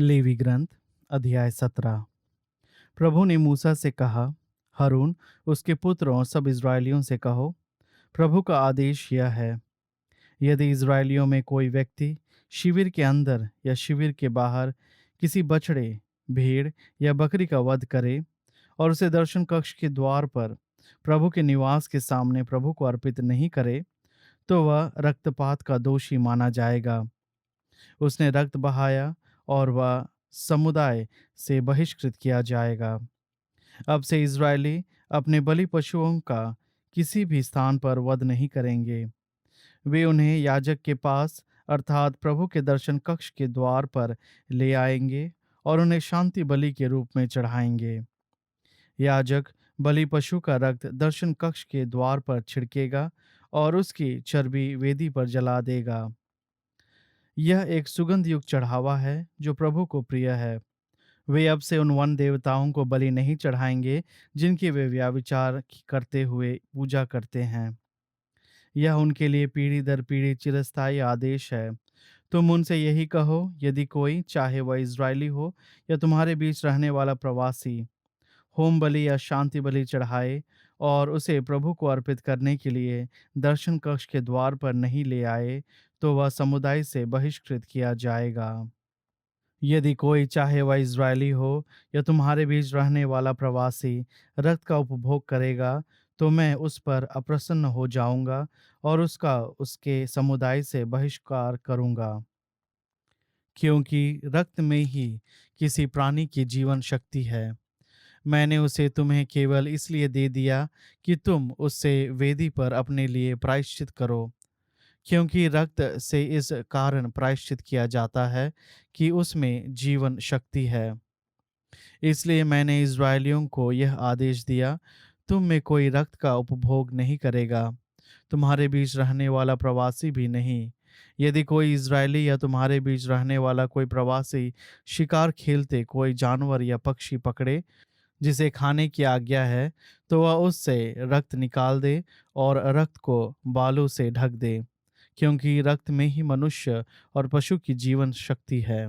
Levy ग्रंथ अध्याय 17। प्रभु ने मूसा से कहा, हारून, उसके पुत्रों और सब इस्राएलियों से कहो, प्रभु का आदेश यह है, यदि इस्राएलियों में कोई व्यक्ति शिविर के अंदर या शिविर के बाहर किसी बछड़े, भेड़ या बकरी का वध करे और उसे दर्शन कक्ष के द्वार पर प्रभु के निवास के सामने प्रभु को अर्पित नहीं करे, तो वह रक्तपात का दोषी माना जाएगा। उसने रक्त बहाया और वह समुदाय से बहिष्कृत किया जाएगा। अब से इज़राइली अपने बलि पशुओं का किसी भी स्थान पर वध नहीं करेंगे। वे उन्हें याजक के पास अर्थात प्रभु के दर्शन कक्ष के द्वार पर ले आएंगे और उन्हें शांति बलि के रूप में चढ़ाएंगे। याजक बलि पशु का रक्त दर्शन कक्ष के द्वार पर छिड़केगा और उसकी चर्बी वेदी पर जला देगा। यह एक सुगंध युक्त चढ़ावा है जो प्रभु को प्रिय है। वे अब से उन वन देवताओं को बलि नहीं चढ़ाएंगे जिनकी वे व्याभिचार करते हुए पूजा करते हैं। यह उनके लिए पीढ़ी दर पीढ़ी चिरस्थायी आदेश है। तुम उनसे यही कहो, यदि कोई, चाहे वह इज़राइली हो या तुम्हारे बीच रहने वाला प्रवासी, होम बलि या शांति बलि चढ़ाए और उसे प्रभु को अर्पित करने के लिए दर्शन कक्ष के द्वार पर नहीं ले आए, तो वह समुदाय से बहिष्कृत किया जाएगा। यदि कोई, चाहे वह इज़राइली हो या तुम्हारे बीच रहने वाला प्रवासी, रक्त का उपभोग करेगा, तो मैं उस पर अप्रसन्न हो जाऊंगा और उसका उसके समुदाय से बहिष्कार करूंगा। क्योंकि रक्त में ही किसी प्राणी की जीवन शक्ति है। मैंने उसे तुम्हें केवल इसलिए दे दिया कि तुम उससे वेदी पर अपने लिए प्रायश्चित करो, क्योंकि रक्त से इस कारण प्रायश्चित किया जाता है कि उसमें जीवन शक्ति है। इसलिए मैंने इज़राइलियों को यह आदेश दिया, तुम में कोई रक्त का उपभोग नहीं करेगा, तुम्हारे बीच रहने वाला प्रवासी भी नहीं। यदि कोई इज़राइली या तुम्हारे बीच रहने वाला कोई प्रवासी शिकार खेलते कोई जानवर या पक्षी पकड़े जिसे खाने की आज्ञा है, तो वह उससे रक्त निकाल दे और रक्त को बालू से ढक दे, क्योंकि रक्त में ही मनुष्य और पशु की जीवन शक्ति है।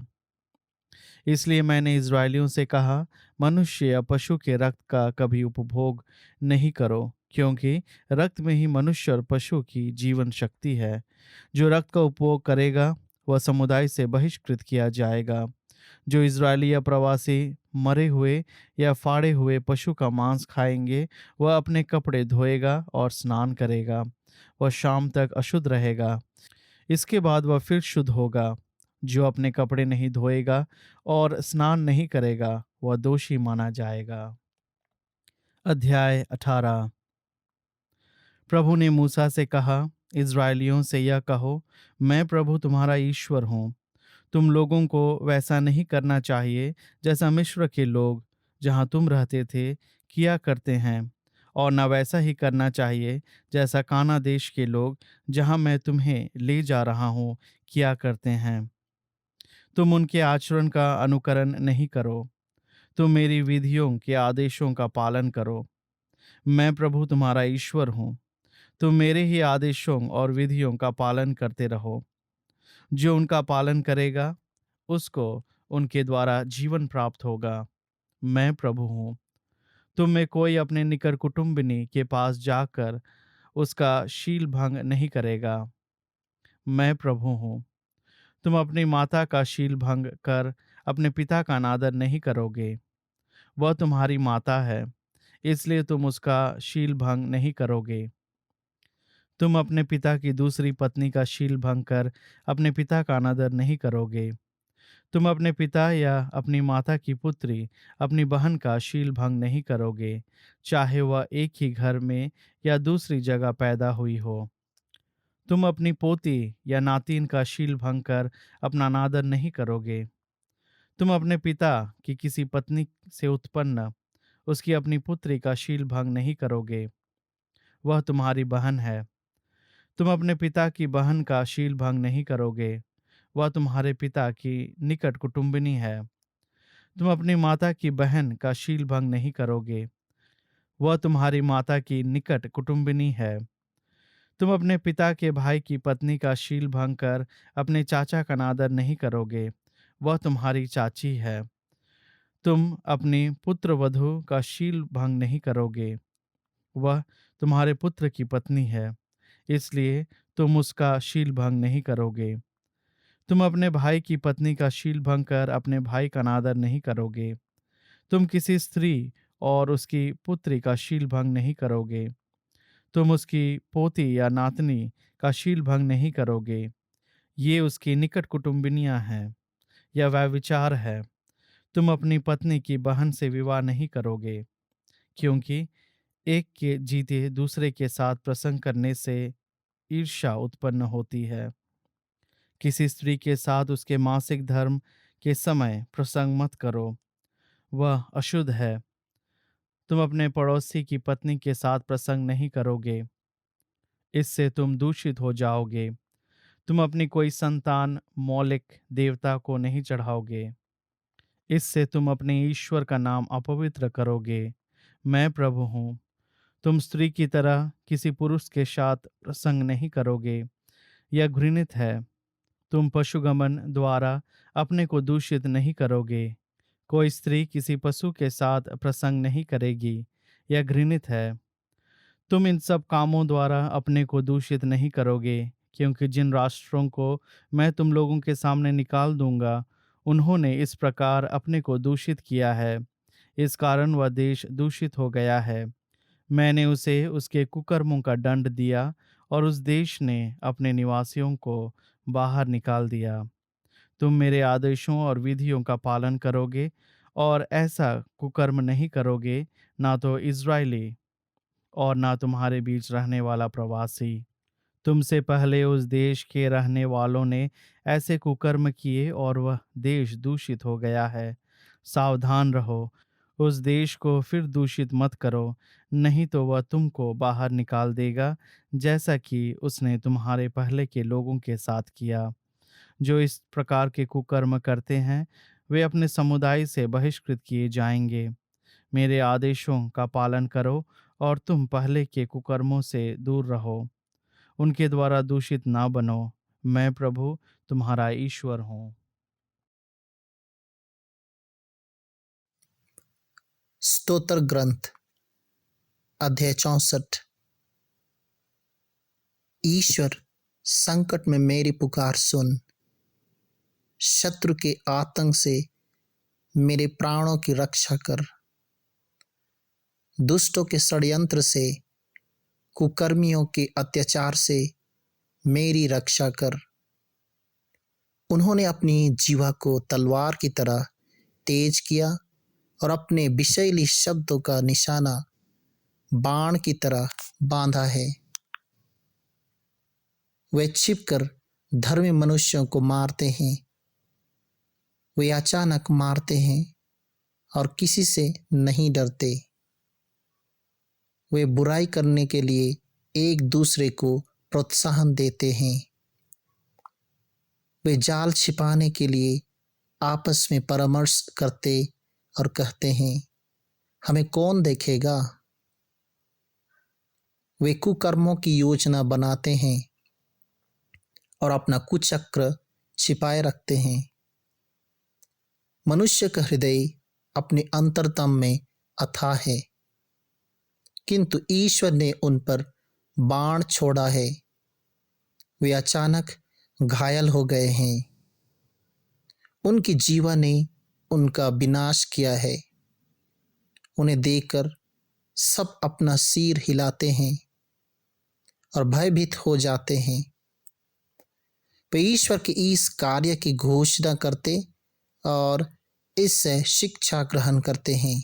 इसलिए मैंने इज़राइलियों से कहा, मनुष्य या पशु के रक्त का कभी उपभोग नहीं करो, क्योंकि रक्त में ही मनुष्य और पशु की जीवन शक्ति है। जो रक्त का उपभोग करेगा वह समुदाय से बहिष्कृत किया जाएगा। जो इज़राइली या प्रवासी मरे हुए या फाड़े हुए पशु का मांस खाएंगे, वह अपने कपड़े धोएगा और स्नान करेगा। वह शाम तक अशुद्ध रहेगा, इसके बाद वह फिर शुद्ध होगा। जो अपने कपड़े नहीं धोएगा और स्नान नहीं करेगा, वह दोषी माना जाएगा। अध्याय 18। प्रभु ने मूसा से कहा, इज़राइलियों से यह कहो, मैं प्रभु तुम्हारा ईश्वर हूँ। तुम लोगों को वैसा नहीं करना चाहिए जैसा मिस्र के लोग, जहाँ तुम रहते थे, किया करते हैं, और न वैसा ही करना चाहिए जैसा काना देश के लोग, जहाँ मैं तुम्हें ले जा रहा हूँ, किया करते हैं। तुम उनके आचरण का अनुकरण नहीं करो। तुम मेरी विधियों के आदेशों का पालन करो। मैं प्रभु तुम्हारा ईश्वर हूँ। तुम मेरे ही आदेशों और विधियों का पालन करते रहो। जो उनका पालन करेगा उसको उनके द्वारा जीवन प्राप्त होगा। मैं प्रभु हूँ। तुम में कोई अपने निकट कुटुंबिनी के पास जाकर उसका शील भंग नहीं करेगा। मैं प्रभु हूँ। तुम अपनी माता का शील भंग कर अपने पिता का अनादर नहीं करोगे। वह तुम्हारी माता है, इसलिए तुम उसका शील भंग नहीं करोगे। तुम अपने पिता की दूसरी पत्नी का शील भंग कर अपने पिता का अनादर नहीं करोगे। तुम अपने पिता या अपनी माता की पुत्री, अपनी बहन का शील भंग नहीं करोगे, चाहे वह एक ही घर में या दूसरी जगह पैदा हुई हो। तुम अपनी पोती या नातिन का शील भंग कर अपना अनादर नहीं करोगे। तुम अपने पिता की किसी पत्नी से उत्पन्न उसकी अपनी पुत्री का शील भंग नहीं करोगे, वह तुम्हारी बहन है। तुम अपने पिता की बहन का शील भंग नहीं करोगे, वह तुम्हारे पिता की निकट कुटुंबिनी है। तुम अपनी माता की बहन का शील भंग नहीं करोगे, वह तुम्हारी माता की निकट कुटुंबिनी है। तुम अपने पिता के भाई की पत्नी का शील भंग कर अपने चाचा का अनादर नहीं करोगे, वह तुम्हारी चाची है। तुम अपनी पुत्र वधू का शील भंग नहीं करोगे, वह तुम्हारे पुत्र की पत्नी है, इसलिए तुम उसका शील भंग नहीं करोगे। तुम अपने भाई की पत्नी का शील भंग कर अपने भाई का अनादर नहीं करोगे। तुम किसी स्त्री और उसकी पुत्री का शील भंग नहीं करोगे। तुम उसकी पोती या नातनी का शील भंग नहीं करोगे। ये उसकी निकट कुटुंबिनियां हैं। यह व्यभिचार है। तुम अपनी पत्नी की बहन से विवाह नहीं करोगे, क्योंकि एक के जीते दूसरे के साथ प्रसंग करने से ईर्ष्या उत्पन्न होती है। किसी स्त्री के साथ उसके मासिक धर्म के समय प्रसंग मत करो, वह अशुद्ध है। तुम अपने पड़ोसी की पत्नी के साथ प्रसंग नहीं करोगे, इससे तुम दूषित हो जाओगे। तुम अपनी कोई संतान मौलिक देवता को नहीं चढ़ाओगे, इससे तुम अपने ईश्वर का नाम अपवित्र करोगे। मैं प्रभु हूँ। तुम स्त्री की तरह किसी पुरुष के साथ प्रसंग नहीं करोगे, यह घृणित है। तुम पशुगमन द्वारा अपने को दूषित नहीं करोगे। कोई स्त्री किसी पशु के साथ प्रसंग नहीं करेगी, यह घृणित है। तुम इन सब कामों द्वारा अपने को दूषित नहीं करोगे, क्योंकि जिन राष्ट्रों को मैं तुम लोगों के सामने निकाल दूंगा, उन्होंने इस प्रकार अपने को दूषित किया है। इस कारण वह देश दूषित हो गया है। मैंने उसे उसके कुकर्मों का दंड दिया और उस देश ने अपने निवासियों को बाहर निकाल दिया। तुम मेरे आदेशों और विधियों का पालन करोगे और ऐसा कुकर्म नहीं करोगे, ना तो इज़राइली और ना तुम्हारे बीच रहने वाला प्रवासी। तुमसे पहले उस देश के रहने वालों ने ऐसे कुकर्म किए और वह देश दूषित हो गया है। सावधान रहो, उस देश को फिर दूषित मत करो, नहीं तो वह तुमको बाहर निकाल देगा, जैसा कि उसने तुम्हारे पहले के लोगों के साथ किया। जो इस प्रकार के कुकर्म करते हैं, वे अपने समुदाय से बहिष्कृत किए जाएंगे। मेरे आदेशों का पालन करो और तुम पहले के कुकर्मों से दूर रहो। उनके द्वारा दूषित ना बनो। मैं प्रभु तुम्हारा ईश्वर हूँ। स्तोत्र ग्रंथ अध्याय 64। ईश्वर, संकट में मेरी पुकार सुन। शत्रु के आतंक से मेरे प्राणों की रक्षा कर। दुष्टों के षड्यंत्र से, कुकर्मियों के अत्याचार से मेरी रक्षा कर। उन्होंने अपनी जीवा को तलवार की तरह तेज किया और अपने विषैली शब्दों का निशाना बाण की तरह बांधा है। वे छिपकर धर्मी मनुष्यों को मारते हैं। वे अचानक मारते हैं और किसी से नहीं डरते। वे बुराई करने के लिए एक दूसरे को प्रोत्साहन देते हैं। वे जाल छिपाने के लिए आपस में परामर्श करते और कहते हैं, हमें कौन देखेगा। वे कुकर्मों की योजना बनाते हैं और अपना कुचक्र छिपाए रखते हैं। मनुष्य का हृदय अपने अंतरतम में अथाह है, किंतु ईश्वर ने उन पर बाण छोड़ा है। वे अचानक घायल हो गए हैं। उनकी जीवा ने उनका विनाश किया है। उन्हें देखकर सब अपना सिर हिलाते हैं और भयभीत हो जाते हैं। वे ईश्वर के इस कार्य की घोषणा करते और इससे शिक्षा ग्रहण करते हैं।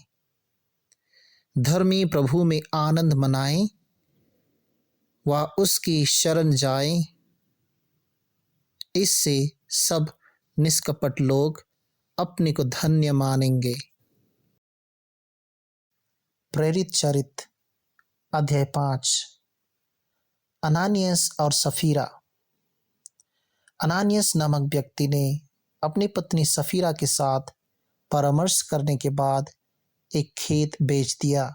धर्मी प्रभु में आनंद मनाएं, वह उसकी शरण जाएं। इससे सब निष्कपट लोग अपने को धन्य मानेंगे। प्रेरित चरित्र अध्याय 5। अनानियास और सफीरा। अनानियास नामक व्यक्ति ने अपनी पत्नी सफीरा के साथ परामर्श करने के बाद एक खेत बेच दिया।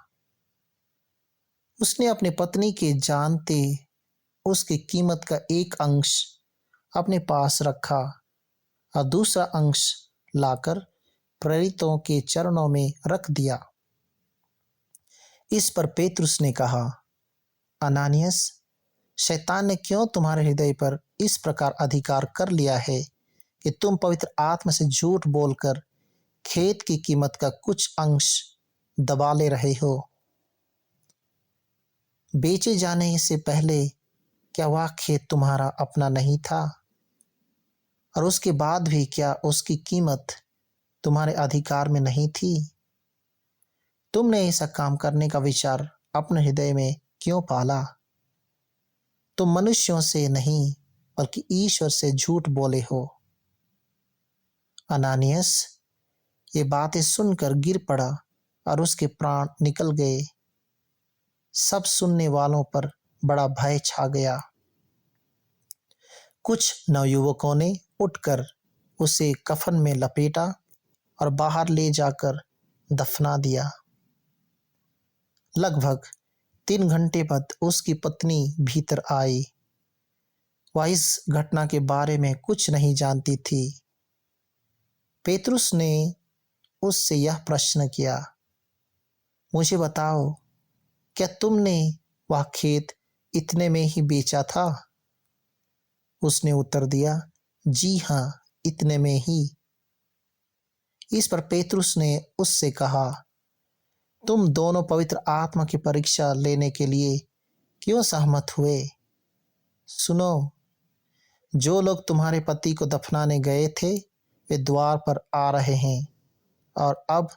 उसने अपनी पत्नी के जानते उसकी कीमत का एक अंश अपने पास रखा और दूसरा अंश लाकर प्रेरितों के चरणों में रख दिया। इस पर पेतरुस ने कहा, अनानियस, शैतान ने क्यों तुम्हारे हृदय पर इस प्रकार अधिकार कर लिया है कि तुम पवित्र आत्मा से झूठ बोलकर खेत की कीमत का कुछ अंश दबा ले रहे हो? बेचे जाने से पहले क्या वह खेत तुम्हारा अपना नहीं था? और उसके बाद भी क्या उसकी कीमत तुम्हारे अधिकार में नहीं थी? तुमने ऐसा काम करने का विचार अपने हृदय में क्यों पाला? तुम मनुष्यों से नहीं बल्कि ईश्वर से झूठ बोले हो। अनानियस ये बातें सुनकर गिर पड़ा और उसके प्राण निकल गए। सब सुनने वालों पर बड़ा भय छा गया। कुछ नवयुवकों ने उठकर उसे कफन में लपेटा और बाहर ले जाकर दफना दिया। लगभग 3 घंटे बाद उसकी पत्नी भीतर आई। वह इस घटना के बारे में कुछ नहीं जानती थी। पेतरुस ने उससे यह प्रश्न किया, मुझे बताओ, क्या तुमने वह खेत इतने में ही बेचा था? उसने उत्तर दिया, जी हाँ, इतने में ही। इस पर पेतरुस ने उससे कहा, तुम दोनों पवित्र आत्मा की परीक्षा लेने के लिए क्यों सहमत हुए? सुनो, जो लोग तुम्हारे पति को दफनाने गए थे वे द्वार पर आ रहे हैं और अब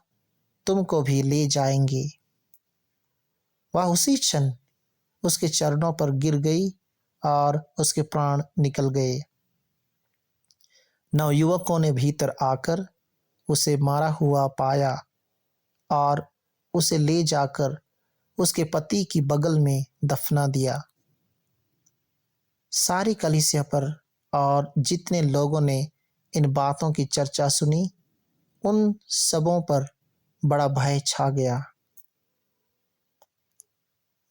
तुमको भी ले जाएंगे। वह उसी क्षण उसके चरणों पर गिर गई और उसके प्राण निकल गए। नवयुवकों ने भीतर आकर उसे मारा हुआ पाया और उसे ले जाकर उसके पति की बगल में दफना दिया। सारी कलीसिया पर और जितने लोगों ने इन बातों की चर्चा सुनी, उन सबों पर बड़ा भय छा गया।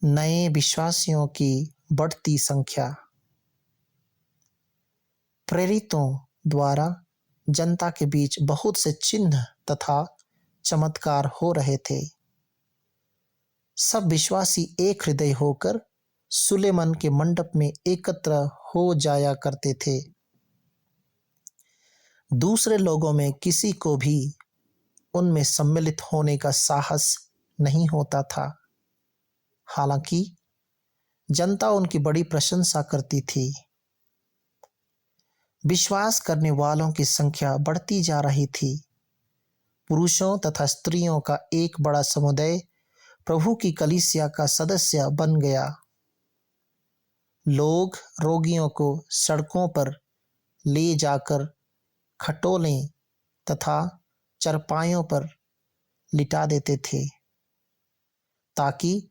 नए विश्वासियों की बढ़ती संख्या। प्रेरितों द्वारा जनता के बीच बहुत से चिन्ह तथा चमत्कार हो रहे थे। सब विश्वासी एक हृदय होकर सुलेमान के मंडप में एकत्र हो जाया करते थे। दूसरे लोगों में किसी को भी उनमें सम्मिलित होने का साहस नहीं होता था। हालांकि जनता उनकी बड़ी प्रशंसा करती थी। विश्वास करने वालों की संख्या बढ़ती जा रही थी। पुरुषों तथा स्त्रियों का एक बड़ा समुदाय प्रभु की कलीसिया का सदस्य बन गया। लोग रोगियों को सड़कों पर ले जाकर खटोलें तथा चरपाइयों पर लिटा देते थे, ताकि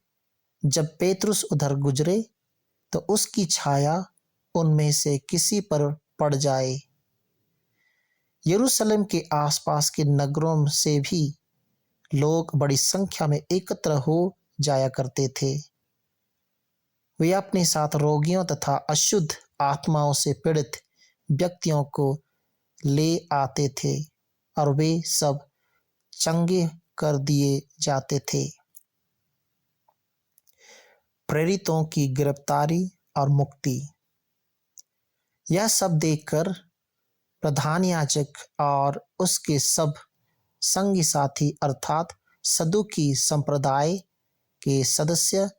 जब पेतरुस उधर गुजरे तो उसकी छाया उनमें से किसी पर पड़ जाए। यरूशलेम के आसपास के नगरों से भी लोग बड़ी संख्या में एकत्र हो जाया करते थे। वे अपने साथ रोगियों तथा अशुद्ध आत्माओं से पीड़ित व्यक्तियों को ले आते थे और वे सब चंगे कर दिए जाते थे। प्रेरितों की गिरफ्तारी और मुक्ति। यह सब देखकर प्रधान याजक और उसके सब संगी साथी अर्थात सदुकी संप्रदाय के सदस्य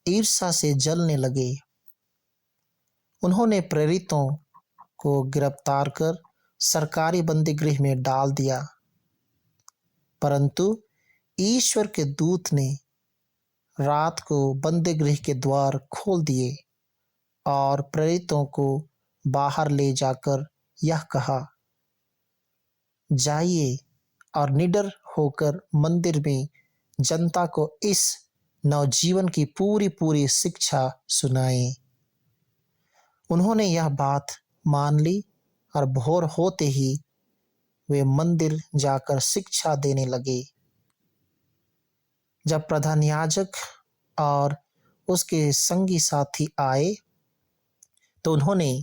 ईर्ष्या से जलने लगे। उन्होंने प्रेरितों को गिरफ्तार कर सरकारी बंदीगृह में डाल दिया, परंतु ईश्वर के दूत ने रात को बंदीगृह के द्वार खोल दिए और प्रेरितों को बाहर ले जाकर यह कहा, जाइए और निडर होकर मंदिर में जनता को इस नवजीवन की पूरी शिक्षा सुनाएं। उन्होंने यह बात मान ली और भोर होते ही वे मंदिर जाकर शिक्षा देने लगे। जब प्रधान याजक और उसके संगी साथी आए तो उन्होंने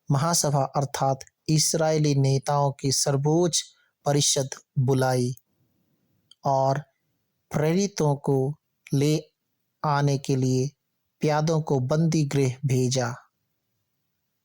महासभा अर्थात इस्राएली नेताओं की सर्वोच्च परिषद बुलाई और प्रेरितों को ले आने के लिए प्यादों को बंदी गृह भेजा।